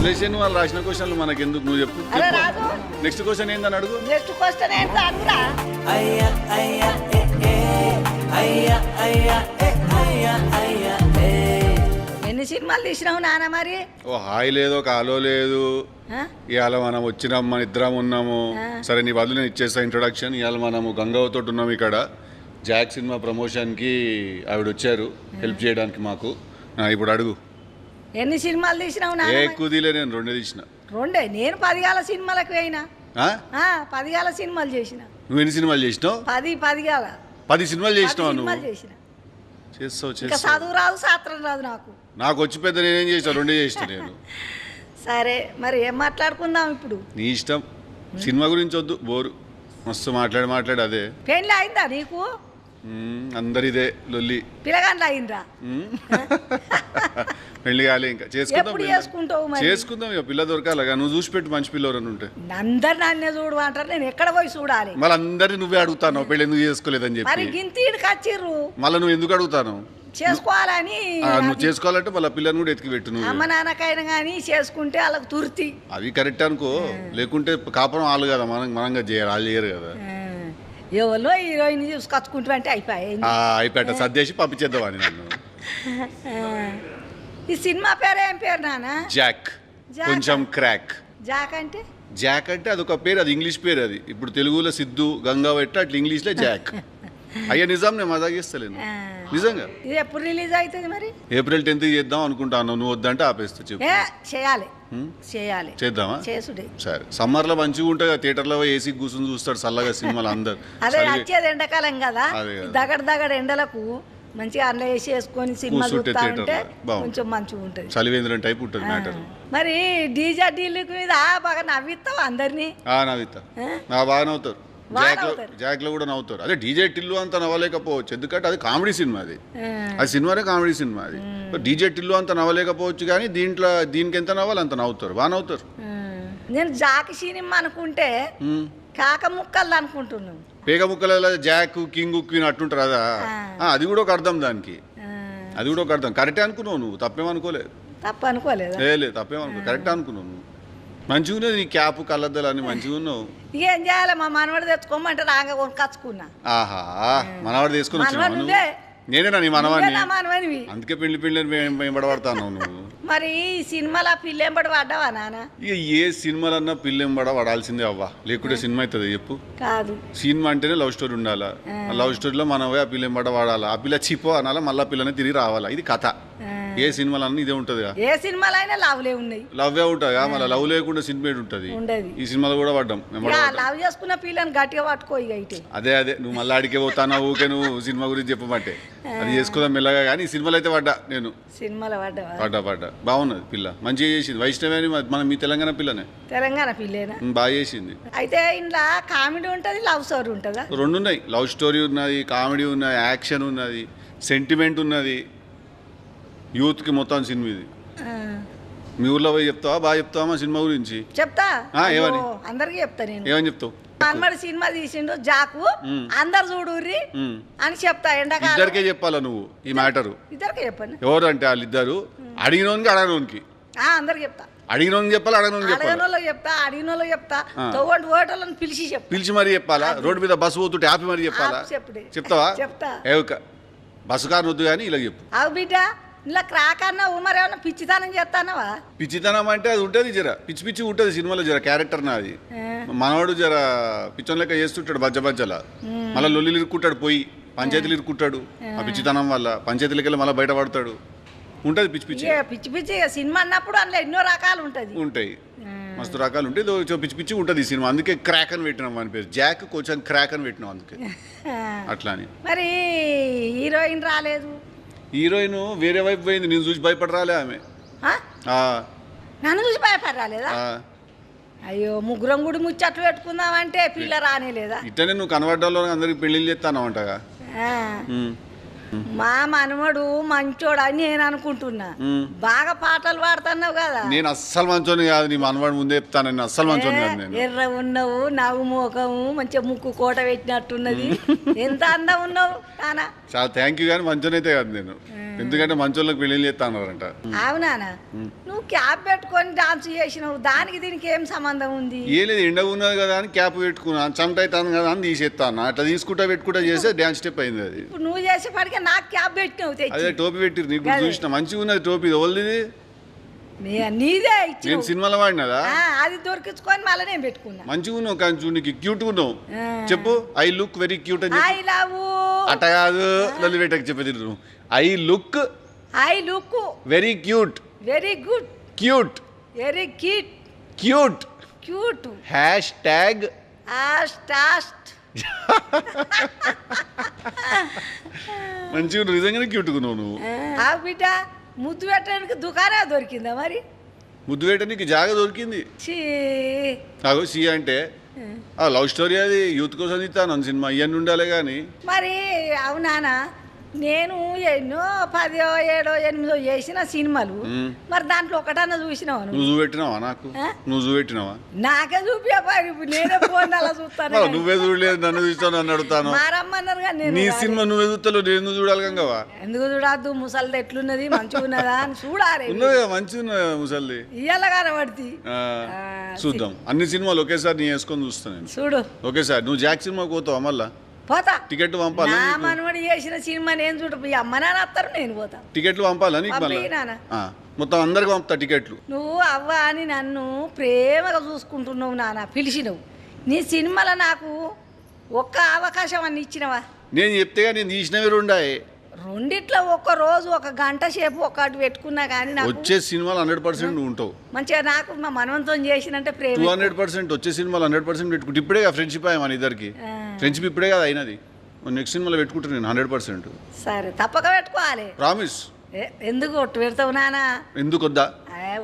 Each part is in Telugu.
వదిలేసాను వాళ్ళు రాసిన క్వశ్చన్లు మనకి ఎందుకు నువ్వు చెప్పు అరే రాజు నెక్స్ట్ క్వశ్చన్ ఏందని అడుగు నెక్స్ట్ క్వశ్చన్ ఏంటో అనురా ఎన్ని సినిమాలు తీసినావు నాన్న మరి ఓ హాయ్ లేదు ఒక ఆలో లేదు ఆ? ఇవాళ మనం వచ్చినాం మన ఇద్దరం ఉన్నాము సరే నీ బదులు నేను ఇచ్చేస్తా ఇంట్రొడక్షన్ ఇవాళ మనము గంగావతో ఉన్నాము ఇక్కడ జాక్ సినిమా ప్రమోషన్కి ఆవిడ వచ్చారు హెల్ప్ చేయడానికి మాకు ఇప్పుడు అడుగు ఎన్ని సినిమాలు తీసినావు ఏ నాన్న కుదిలే నేను రెండే తీసిన రెండే నేను 10 గాల సినిమాలకు పోయినా ఆ? 10 గాల సినిమాలు చేసిన నువ్వు ఎన్ని సినిమాలు చేసినావు 10 గాల 10 సినిమాలు చేసినావు నువ్వు సినిమాలు చేసిన చేస్తావు ఇంకా చేస్తావు చదువు రాదు శాస్త్రం రాదు నాకు నాకు వచ్చి పెద్ద నేనేం చేస్తాను రెండే చేసిన నేను సరే మరి ఏం మాట్లాడుకుందాం ఇప్పుడు నీ ఇష్టం సినిమా గురించి వద్దు బోరు మస్తు మాట్లాడి అదే పెళ్ళి అయిందా నీకు అందరిదే లొల్లి పిల్లగాండ్లు అయిందా పెళ్లి కాలే ఇంకా చేసుకుందాం ఎప్పుడు చేసుకుంటావు మరి చేసుకుందాం ఇక పిల్ల దొరకాలగా నువ్వు చూసి పెట్టు మంచి పిల్లవరని ఉంటే అందరు నన్నే చూడు అంటారు నేను ఎక్కడ పోయి చూడాలి మళ్ళీ అందరినీ నువ్వే అడుగుతాను పెళ్ళి ఎందుకు చేసుకోలేదని మరి చెప్పి గింతీడికి వచ్చిర్రు మళ్ళీ నువ్వు ఎందుకు అడుగుతాను చేసుకోవాలని నువ్వు చేసుకోవాలంటే మళ్ళీ పిల్లని కూడా ఎతికి పెట్టు నువ్వు అమ్మ నాన్నకైనా కానీ చేసుకుంటే వాళ్ళకి తుర్తి అవి కరెక్ట్ అనుకో లేకుంటే కాపురం వాళ్ళు కదా మనంగా చేయరు వాళ్ళు చేయరు కదా ఎవరో హీరోయిన్ చూసుకొచ్చుకుంటూ అంటే అయిపోయాయి అయిపోయాట సర్దేసి పంపించేద్దామని నన్ను ఈ సినిమా పేరు ఏం పేరు నాన్న జాక్ జాక్. కొంచెం క్రాక్ జాక్ అంటే జాక్ అంటే అదొక పేరు అది ఇంగ్లీష్ పేరు అది ఇప్పుడు తెలుగులో సిద్ధు గంగా పెట్ట అట్లా ఇంగ్లీష్లో జాక్ అయ్యా నిజం నేను మజా చేస్తలేను ఆ. నిజంగా ఇది ఎప్పుడు రిలీజ్ అవుతుంది మరి ఏప్రిల్ 10th చేద్దాం అనుకుంటాను నువ్వు వద్దంటే ఆపేస్తా చెప్పు చేయాలి హ్మ్? చేయాలి చేద్దామా చేసుడే సరే సమ్మర్లో మంచిగా ఉంటుంది కదా థియేటర్లో ఏసీ కూర్చొని చూస్తాడు చల్లగా సినిమాలు అందరు అదే వచ్చేది ఎండాకాలం కదా అదే కదా. దగడ ఎండలకు మంచిగా అన్న వేసి వేసుకొని సినిమా కూర్చుంటే చూస్తా థియేటర్లో ఉంటే బాగుంటుంది. కొంచెం మంచిగా ఉంటుంది చలివేంద్రం టైప్ ఉంటుంది మ్యాటర్ మరి డీజే డీలుక్ మీద బాగా నవ్విస్తావు అందరినీ నవ్వుతా ఆ? బాగా నవ్వుతారు బాగా జాక్లో నవ్వుతారు. జాక్లో కూడా నవ్వుతారు అదే డీజే టిల్లు అంత నవ్వలేకపోవచ్చు ఎందుకంటే అది కామెడీ సినిమా అది ఆ. అది సినిమానే కామెడీ సినిమా అది డీజే టిల్లు అంత నవ్వలేకపోవచ్చు కానీ దీనికి ఎంత నవ్వాలి అంత నవ్వుతారు బాగా నవ్వుతారు నేను జాకి సినిమా అనుకుంటే హ్మ్. కాక ముక్కలు అనుకుంటున్నాను పేగ ముక్కల జాక్ కింగ్ క్వీన్ అట్టుంటారు కదా అది కూడా ఒక అర్థం దానికి అది కూడా ఒక అర్థం కరెక్టే అనుకున్నావు నువ్వు తప్పేమనుకోలేదు తప్ప అనుకోలేదా లేదు తప్పేమనుకో కరెక్ట్ అనుకున్నావు నువ్వు మంచిగా ఉన్నది నీ క్యాప్ కళ్ళద్దాలు అన్ని మంచిగా ఉన్నావు ఇక ఏం చేయాలి మా మనవడు తెచ్చుకోమంటే రాగా కొనుకొచ్చుకున్నా ఆహా మనవాడు తీసుకొని వచ్చినావు మనవడు నువ్వు నేనేనా నీ మనవాడిని నువ్వే నా మనవనివి అందుకే పెళ్లి వెంబడబడతాను నువ్వు మరి ఈ సినిమాలో పిల్లెంబడి పడ్డావా నాన్న ఇక ఏ సినిమాలన్నా పిల్లెంబడ పడాల్సిందే అవ్వా లేకుంటే సినిమా అవుతుంది చెప్పు కాదు సినిమా అంటేనే లవ్ స్టోరీ ఉండాలా ఆ లవ్ స్టోరీలో మనం పోయి ఆ పిల్లెంబడ వాడాలా ఆ పిల్ల చిపో అనాలా మళ్ళీ పిల్లని తిరిగి రావాలా ఇది కథ ఏ సినిమాలన్నా ఇదే ఉంటుందిగా ఏ సినిమాలో అయినా లవ్లే ఉన్నాయి లవ్వే ఉంటుంది మళ్ళీ లవ్ లేకుండా సినిమా ఉంటుంది ఉండదు ఈ సినిమాలో కూడా పడ్డాం ఇక లవ్ చేసుకున్న పిల్లని గట్టిగా పట్టుకో ఇక ఇటే అదే నువ్వు మళ్ళీ అడిగే పోతానా ఊకే నువ్వు సినిమా గురించి చెప్పమంటే అది చేసుకుందాం మెల్లగా కానీ ఈ సినిమాలో అయితే పడ్డా నేను సినిమాలో పడ్డావా పడ్డా బాగున్నది పిల్ల మంచిగా చేసింది వైష్ణవి అని మన మీ తెలంగాణ పిల్లనే తెలంగాణ పిల్లేనా బాగా చేసింది అయితే ఇంట్లో కామెడీ ఉంటుంది లవ్ స్టోరీ ఉంటుందా రెండు ఉన్నాయి లవ్ స్టోరీ ఉన్నది కామెడీ ఉన్నది యాక్షన్ ఉన్నది సెంటిమెంట్ ఉన్నది యూత్కి మొత్తం సినిమా ఇది ఆ. మీ ఊర్లో పోయి చెప్తావా బాగా చెప్తావా మా సినిమా గురించి చెప్తా ఏమని? అయ్యో, అందరికీ చెప్తా నేను ఏమని చెప్తావు మన్మడి సినిమా తీసిండు జాకు అందరు చూడుర్రి అని చెప్తా ఎండాకాలం ఇద్దరికే చెప్పాలా నువ్వు ఈ మ్యాటరు ఇద్దరికే చెప్పండి ఎవరు అంటే వాళ్ళిద్దరు అడిగినోనికి అడగనోనికి అందరికి చెప్తా అడిగినోనికి చెప్పాలి అడగనోనికి చెప్పాలి అడగనోళ్ళు చెప్తా అడిగినోళ్ళు చెప్తా తోటి ఓటర్లను పిలిచి చెప్తా పిలిచి మరీ చెప్పాలా రోడ్డు మీద బస్సు పోతుంటే ఆపి మరీ చెప్పాలా చెప్పుడే చెప్తావా చెప్తా బస్సు కారు వద్దు కానీ ఇలా చెప్పు అవు బిడ్డ ఇలా క్రాక్ అన్నావు మరి ఏమన్నా పిచ్చితనం చేస్తానవా పిచ్చితనం అంటే అది ఉంటుంది జర పిచ్చి ఉంటుంది సినిమాలో జర క్యారెక్టర్ నాది మనవాడు జర పిచ్చం లెక్క చేస్తుంటాడు బజ్జలా మళ్ళీ లొల్లిలు ఇరుక్కుంటాడు పోయి పంచాయతీలు ఇరుక్కుంటాడు ఆ పిచ్చితనం వల్ల పంచాయతీలకి వెళ్ళి మళ్ళీ బయటపడతాడు ఉంటుంది పిచ్చి పిచ్చి పిచ్చి పిచ్చి ఇక సినిమా అన్నప్పుడు అందులో ఎన్నో రకాలు ఉంటుంది ఉంటాయి మస్తు రకాలు ఉంటాయి ఇదో పిచ్చి పిచ్చి ఉంటుంది ఈ సినిమా అందుకే క్రాక్ అని పెట్టినాం అని పేరు జాక్ కొంచెం క్రాక్ అని పెట్టినాం అందుకే అట్లా అని మరి హీరోయిన్ రాలేదు హీరోయిన్ వేరే వైపు పోయింది నేను చూసి భయపడరాలే ఆమె ఆ? నన్ను చూసి భయపడి రాలేదా అయ్యో ముగ్గురం గుడి ముచ్చట్లు పెట్టుకుందామంటే పిల్ల రానేలేదా ఇట్టనే నువ్వు కనబడ్డంలో అందరికి పెళ్లిళ్ళు చేస్తాను అంటగా మా మనవడు మంచోడు అని నేను అనుకుంటున్నా. బాగా పాటలు పాడుతున్నావు కదా. నేను అస్సలు మంచోని కాదు, నీ మనవాడు ముందే చెప్తాను, నేను అస్సలు మంచోని కాదు. నేను ఎర్ర ఉన్నావు, నవ్వు మోకము, మంచిగా ముక్కు కోట పెట్టినట్టున్నది. ఎంత అందం ఉన్నావు నానా. చాలా థ్యాంక్ యూ, కానీ మంచోని అయితే కాదు నేను. ఎందుకంటే మంచోళ్ళకి పెళ్లి చేస్తానంట. అవునానా, నువ్వు క్యాప్ పెట్టుకొని డాన్స్ చేసినావు, దానికి దీనికి ఏం సంబంధం ఉంది? ఏ లేదు, ఎండ ఉన్నది కదా అని క్యాప్ పెట్టుకున్నాను, చెమట అవుతాను కదా అని తీసేస్తాను. అట్లా తీసుకుంటా పెట్టుకుంటా చేస్తే డ్యాన్స్ స్టెప్ అయింది అది. ఇప్పుడు నువ్వు చేసేపాటికే నాకు క్యాప్ పెట్టినావు తెచ్చి. అదే టోపీ పెట్టిరు, నీకు చూసిన మంచిగా ఉన్నది టోపీ. ఓల్ది నీదే ఇచ్చి నేను సినిమాలో వాడినదా, అది దొరికించుకొని మళ్ళీ నేను పెట్టుకున్నా. మంచిగా ఉన్నావు కానీ చూడు, నీకు క్యూట్ ఉన్నావు. చెప్పు ఐ లుక్ వెరీ క్యూట్ అని. ఐ లవ్ అట్ట కాదు, లల్లి పెట్టకు చెప్పేది. I look very cute. Very good. Cute. Very cute. Cute. Cute. Hash tag మంచిగా నిజంగానే క్యూట్గా ఉన్నావు నువ్వు. బిడ్డ ముద్దు పెట్టడానికి దుకాణం దొరికిందా మరి? ముద్దు పెట్టడానికి జాగా దొరికింది. అగో సి అంటే లవ్ స్టోరీ, అది యూత్ కోసం తీస్తాను సినిమా, ఇవన్నీ ఉండాలి కానీ. మరి అవునానా, నేను ఎన్నో 10, 7, 8 చేసిన సినిమాలు, మరి దాంట్లో ఒకటన్నా చూసినావా? నువ్వు చూపెట్టినావా నాకు? నువ్వు చూపెట్టినావా? నాకే చూపి నేనే ఫోన్ అలా చూస్తాను. నువ్వే చూడలేదు, నన్ను చూస్తాను నన్ను అడుగుతాను. మారమ్మన్నారు కానీ నీ సినిమా నువ్వే చూస్తావు, నేను చూడాలి కంగవా? ఎందుకు చూడద్దు? ముసలిది ఎట్లున్నది, మంచిగా ఉన్నదా అని చూడాలి. ఉన్నది మంచిగా ఉన్నది ముసలిది, ఇయ్యాల కనబడి చూద్దాం. అన్ని సినిమాలు ఒకేసారి నీ వేసుకొని చూస్తాను నేను. చూడు ఒకేసారి. నువ్వు జాక్ సినిమాకి పోతావా మళ్ళా? పోతా. టికెట్ పంపాలి. నా మనవడి చేసిన సినిమా నేను చూడ, అమ్మ నాన్న వస్తారు, నేను పోతా. టికెట్లు పంపాలా నీకు? మొత్తం అందరికి పంపుతా టికెట్లు. నువ్వు అవ్వ అని నన్ను ప్రేమగా చూసుకుంటున్నావు నాన్న, పిలిచినవు. నీ సినిమాలో నాకు ఒక్క అవకాశం అన్ని ఇచ్చినవా? నేను చెప్తే నేను తీసినవి రెండాయి. రెండిట్లో ఒక్క రోజు 1 గంట సేపు ఒకటి పెట్టుకున్నా కానీ వచ్చే సినిమాలు 100% నువ్వు ఉంటావు. మంచిగా నాకు మా మనవంతో చేసినంటే ప్రేమ. 200% వచ్చే సినిమాలు 100% పెట్టుకుంటే ఇప్పుడే ఫ్రెండ్షిప్ అయ్యా మన ఇద్దరికి. ఫ్రెండ్షిప్ ఇప్పుడే కదా అయినది. నెక్స్ట్ సినిమాలో పెట్టుకుంటాను నేను 100%. సరే తప్పక పెట్టుకోవాలి. ప్రామిస్. ఎందుకు ఒట్టు పెడతావు నానా? ఎందుకు వద్దా?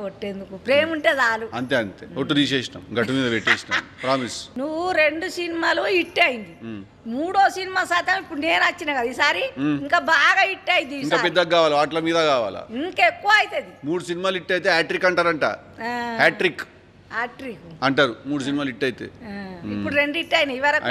ఒట్టేందుకు, ప్రేమ ఉంటే చాలు. అంతే అంతే, ఒట్టు తీసేసినాం, గట్టు మీద పెట్టేసినాం. ప్రామిస్. నువ్వు 2 సినిమాలు హిట్ అయింది, 3వ సినిమా శాతం ఇప్పుడు నేను వచ్చిన కదా ఈసారి ఇంకా బాగా హిట్ అయింది. ఇంకా పెద్దగా కావాలి, వాటిల మీద కావాలా? ఇంకెక్కువ అవుతుంది. 3 సినిమాలు హిట్ అయితే హ్యాట్రిక్ అంటారంట. హ్యాట్రిక్ అంటారు 3 సినిమాలు హిట్ అయితే. ఇప్పుడు 2 హిట్ అయినాయి వరకు,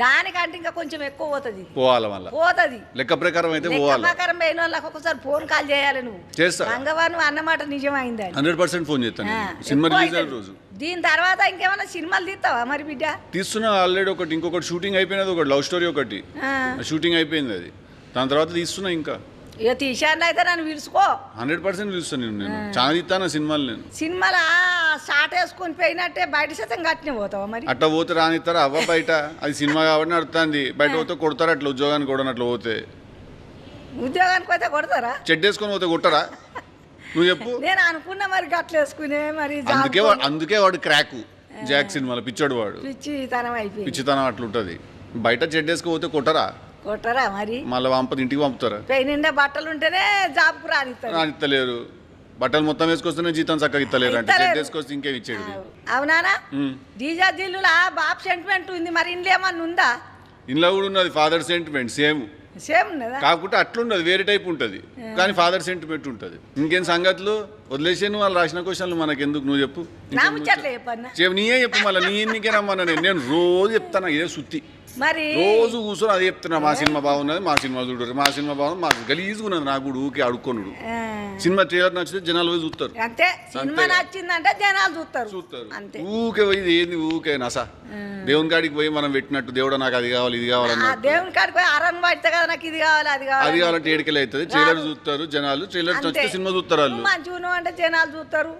దానికంటే ఇంకా కొంచెం ఎక్కువ పోతుంది. పోవాలి మళ్ళీ పోతుంది. లెక్క ప్రకారం అయితే పోవాలి. ప్రకారం పోయిన వాళ్ళకి ఒకసారి ఫోన్ కాల్ చేయాలి. నువ్వు చేస్తా. రంగవారు అన్నమాట నిజమైంది. 100% ఫోన్ చేస్తాను సినిమా రిలీజ్ అయిన రోజు. దీని తర్వాత ఇంకేమైనా సినిమాలు తీస్తావా మరి బిడ్డ? తీస్తున్నా ఆల్రెడీ ఒకటి, ఇంకొకటి షూటింగ్ అయిపోయినది, ఒకటి లవ్ స్టోరీ ఒకటి షూటింగ్ అయిపోయింది. అది దాని తర్వాత తీస్తున్నా. ఇంకా ఇక తీసాను అయితే నన్ను పిలుచుకో. 100% పిలుస్తాను నేను. చాలా తీస్తాను సినిమాలు. నేను సినిమాలు షార్ట్ వేసుకొని పోయినట్టే బయట శాతం కట్టినే పోతావా మరి? అట్లా పోతే రానిస్తారా? అవ్వ బయట అది సినిమా కాబట్టి నడుస్తుంది. బయట పోతే కొడతారా? అట్లా ఉద్యోగానికి కూడా అట్లా పోతే, ఉద్యోగానికి పోతే కొడతారా? చెడ్డ వేసుకొని పోతే కొట్టరా? నువ్వు చెప్పు. నేను అనుకున్నా మరి గట్ల వేసుకునే మరి. అందుకే వాడు క్రాకు జాక్ సినిమాలో పిచ్చోడు వాడు. పిచ్చితనం అట్లా ఉంటుంది. బయట చెడ్డ వేసుకుపోతే కొట్టరా? కొట్టరా మరి? మళ్ళీ ఇంటికి పంపుతారా? నిండా బట్టలు ఉంటేనే జాబ్కు రానిస్తలేరు. బట్టలు మొత్తం వేసుకొస్తేనే జీతం చక్కగా ఇస్తలేరు. అంటే చెడ్డ వేసుకొస్తే ఇంకేం ఇచ్చేది? అవునానా? డీజా దిల్లులా బాబు సెంటిమెంట్ ఉంది, మరి ఇంట్లో ఏమన్నా ఉందా? ఇంట్లో కూడా ఉన్నది ఫాదర్ సెంటిమెంట్. సేమ్ ఉన్నదా? కాకుంటే అట్లుండదు, వేరే టైప్ ఉంటుంది. కానీ ఫాదర్ సెంటిమెంట్ ఉంటుంది. ఇంకేం సంగతులు? వదిలేసాను వాళ్ళు రాసిన క్వశ్చన్లు మనకెందుకు? నువ్వు చెప్పు. నీయే చెప్పు. మళ్ళీ నీకే రమ్మన్నా నేను రోజు చెప్తాను ఇదే సుత్తి. మరి రోజు కూర్చొని అది చెప్తున్నా, మా సినిమా బాగున్నది, మా సినిమా చూడరు, మా సినిమా బాగుంది, మా గలీజ్గా ఉన్నది. నాకు కూడా ఊకే అడుక్కొనుడు. సినిమా ట్రైలర్ నచ్చితే జనాలు పోయి చూస్తారు. అంతే, సినిమా నచ్చిందంటే జనాలు చూస్తారు. ఊకే పోయి ఏంది ఊకే నస. దేవుని కాడికి పోయి మనం పెట్టినట్టు దేవుడు నాకు అది కావాలి ఇది కావాలన్నా, దేవుని కాడికి పోయి అరన్ పడితే కదా నాకు ఇది కావాలి అది కావాలంటే ఏడికెళ్ళి అవుతుంది. ట్రైలర్ చూస్తారు జనాలు, ట్రైలర్ నచ్చితే సినిమా చూస్తారు. వాళ్ళు మంచిగా అంటే జనాలు చూస్తారు.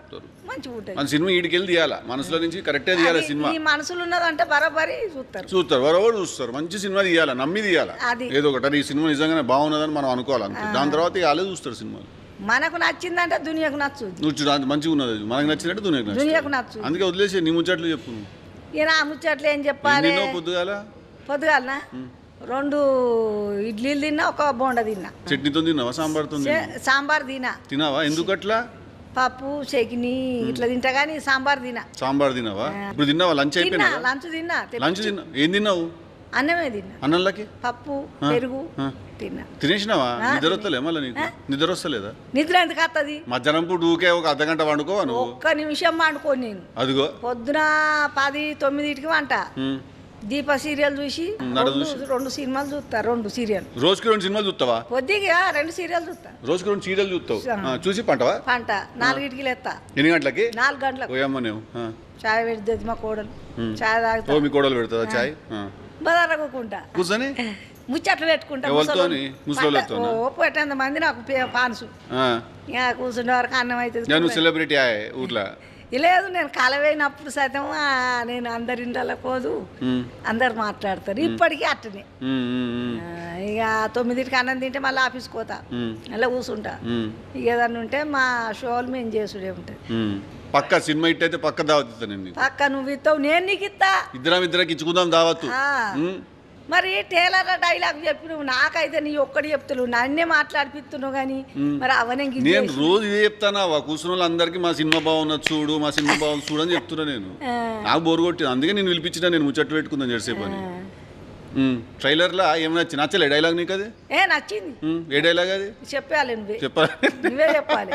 మన సినిమా ఈడికెళ్ళి తీయాలా, మనసులో నుంచి కరెక్టే తీయాలి. సినిమా మనసులో ఉన్నదంటే బరాబరి చూస్తారు, బరాబరి చూస్తారు. మంచి సినిమా తీయాలా, నమ్మి తీయాలా. ఏదో ఒకటి ఈ సినిమా నిజంగానే బాగున్నదని మనం అనుకోవాలి. అంతే. దాని తర్వాత వాళ్ళే చూస్తారు సినిమాలు. మనకు నచ్చిందంటే దునియాకు నచ్చు. నువ్వు మంచిగా ఉన్నది, మనకు నచ్చినట్టు దునియాకు నచ్చు. అందుకే వదిలేసి నీ ముచ్చట్లు చెప్పు. ఈయన ఆ ముచ్చట్లు ఏం చెప్పాలి? పొద్దుగాలనా 2 ఇడ్లీలు తిన్నా, 1 బోండా తిన్నా. చట్నీతో తిన్నావా? సాంబార్ తినావా? ఎందుకు అట్లా? పప్పు చట్నీ ఇట్లా తింటా కానీ సాంబార్ తినావా? ఇప్పుడు తిన్నావా? లంచ్ అయిపోయినా? లంచ్ తిన్నా. ఏం తిన్నావు? అన్నమే తిన్నా, అన్నంలోకి పప్పు పెరుగు తిన్నా. తినేసినావా? నిద్ర వస్తలే మళ్ళీ నీకు? నిద్ర వస్తలేదా? నిద్ర ఎందుకు వస్తుంది? మధ్యాహ్నం పూట ఊకే ఒక అర్ధగంట వండుకోవా నువ్వు? ఒక్క నిమిషం వండుకోను నేను. అదిగో పొద్దున 10-9కి వంట. దీప సీరియల్ చూసి రెండు సినిమాలు చూస్తా. 2 సీరియల్ రోజుకి 2 సినిమాలు చూస్తావా? పొద్దుగా 2 సీరియల్ చూస్తా. రోజుకి 2 సీరియల్ చూస్తావు? చూసి పంటవా? పంట 4కి లేస్తా. ఎన్ని గంటలకి? 4 గంటలకు. పోయమ్మ నువ్వు చాయ్ పెడుతుంది మా కోడలు. చాయ్ తాగుతా. ఓ మీ కోడలు పెడతావా చాయ్? బదారకుంటా కూర్చొని ముచ్చట్లు పెట్టుకుంటా. పెట్టేంత మంది నాకు పాన్సు. ఇక కూర్చుండే వరకు అన్నం అవుతుంది. నువ్వు సెలబ్రిటీ ఊర్లో? లేదు, నేను కలవైనప్పుడు సైతం నేను అందరి ఇంట్లో పోదు, అందరు మాట్లాడతారు. ఇప్పటికీ అట్టనే. ఇక 9కి అన్నం తింటే మళ్ళీ ఆఫీస్కి పోతా, అలా కూర్చుంటా. ఇక ఏదన్నా ఉంటే మా షోలు మేము చేసుడే ఉంటుంది. పక్క సినిమా ఇట్ అయితే పక్క దావత్ నేను పక్క నువ్వు ఇస్తావు, నేను నీకు ఇస్తా. ఇద్దరం ఇచ్చుకుందాం దావత్తు. మరి టేలర్ డైలాగ్ చెప్పినావు, నాకైతే నీ ఒక్కటి చెప్తున్నావు, నన్నే మాట్లాడిపిస్తున్నావు. కానీ మరి అవనే నేను రోజు ఇదే చెప్తానా? కూర్చున్న వాళ్ళందరికీ మా సినిమా బాగున్నది చూడు, మా సినిమా బాగుంది చూడు అని చెప్తున్నా నేను. నాకు బోరు కొట్టింది, అందుకే నేను పిలిపించినా. నేను ముచ్చట్టు పెట్టుకుందాం జెర్సేపు అని. ట్రైలర్లో ఏమైనా నచ్చలే డైలాగ్ నీకు? అది నచ్చింది. ఏ డైలాగ్ అది? చెప్పాలి నువ్వే. చెప్పాలి, నువ్వే చెప్పాలి.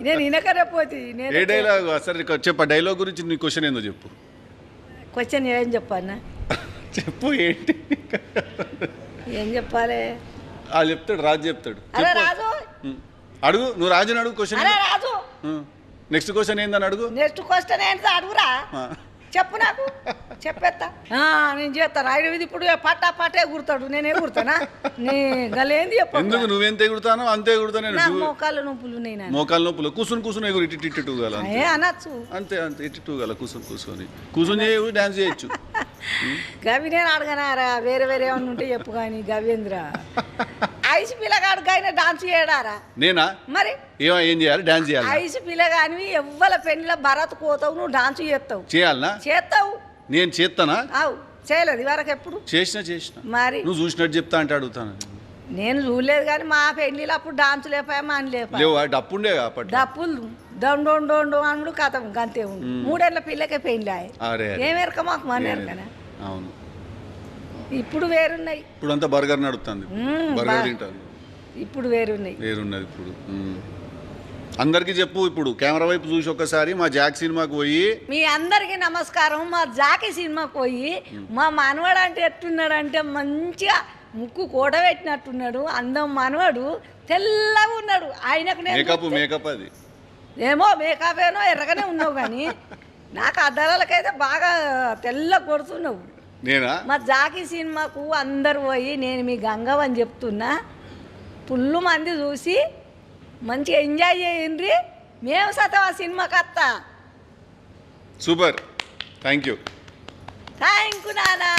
నేను ఇనకరేపోతే ఏ డైలాగ్? సరే చెప్ప, డైలాగ్ గురించి నీ క్వశ్చన్ ఏందో చెప్పు. క్వశ్చన్ ఏం చెప్పానా? చెప్పు. ఏంటి ఏం చెప్పాలి? వాళ్ళు చెప్తాడు, రాజు చెప్తాడు. అరే రాజు అడుగు, నువ్వు రాజుని అడుగు క్వశ్చన్. రాజు నెక్స్ట్ క్వశ్చన్ ఏందని అడుగు. నెక్స్ట్ క్వశ్చన్ ఏంటి అడుగురా, చెప్పు నాకు, చెప్పేస్తా. నేను చేస్తాను. ఇది ఇప్పుడు పట్టే ఎగురుతాడు, నేనే ఎగురుతానా? నీ గలేంది చెప్పు. ఎందుకు నువ్వెంత ఎగురుతానో అంతే ఎగురుతాను. మోకాళ్ళ నొప్పులు నేను. మోకాళ్ళ నొప్పులు కూర్చుని ఎగురు, ఇటు గల అనొచ్చు. అంతే అంతే, ఇటు గల కూర్చొని చేయవు, డాన్స్ చేయొచ్చు. గవి నేను అడగనారా, వేరే వేరే ఏమన్నా ఉంటే చెప్పు. కానీ గవేంద్ర ఐసు పిల్లగాడు ఆయన డాన్స్ చేయడారా? నేనా? మరి ఏం చేయాలి? డాన్స్ చేయాలి. ఐసు పిల్లగాని ఎవ్వల పెళ్లిలో భరత్ పోతావు, నువ్వు డాన్స్ చేస్తావు. చేయాలనా? చేస్తావు. నేను చేస్తానా? అవు చేయలేదు ఇవరకు ఎప్పుడు? చేసిన. మరి నువ్వు చూసినట్టు చెప్తా అంటే అడుగుతాను. నేను చూడలేదు కానీ మా పెళ్లిలో అప్పుడు డాన్స్ లేపాయమా అని లేవు. డప్పుండే డప్పులు డొండు అనుడు కథం గంతే ఉండు. 3 ఏళ్ళ పిల్లకే పెళ్లి ఏమెరక మాకు మన ఎరకనా? అవును. ఇప్పుడు వేరున్నాయి. ఇప్పుడు అంతా బర్గర్ నడుస్తుంది, బర్గర్ తింటాను. ఇప్పుడు వేరున్నది ఇప్పుడు. అందరికి చెప్పు, ఇప్పుడు కెమెరా వైపు చూసి ఒక్కసారి మా జాక్ సినిమాకి పోయి. మీ అందరికి నమస్కారం. మా జాకి సినిమాకి పోయి మా మనవాడు అంటే ఎట్టున్నాడంటే మంచిగా ముక్కు కూడ పెట్టినట్టున్నాడు, అందం మనవాడు, తెల్లగా ఉన్నాడు. ఆయనకు మేకప్ అది ఏమో మేకప్ ఏనో ఎర్రగానే ఉన్నావు కానీ నాకు అద్దాలకైతే బాగా తెల్ల కొడుతున్నావు. నేనా? మా జాకి సినిమాకు అందరు పోయి, నేను మీ గంగవని చెప్తున్నా, ఫుల్ మంది చూసి మంచిగా ఎంజాయ్ చేయండి. మేము సతం ఆ సినిమాకి వస్తా. సూపర్, థ్యాంక్ యూ నానా.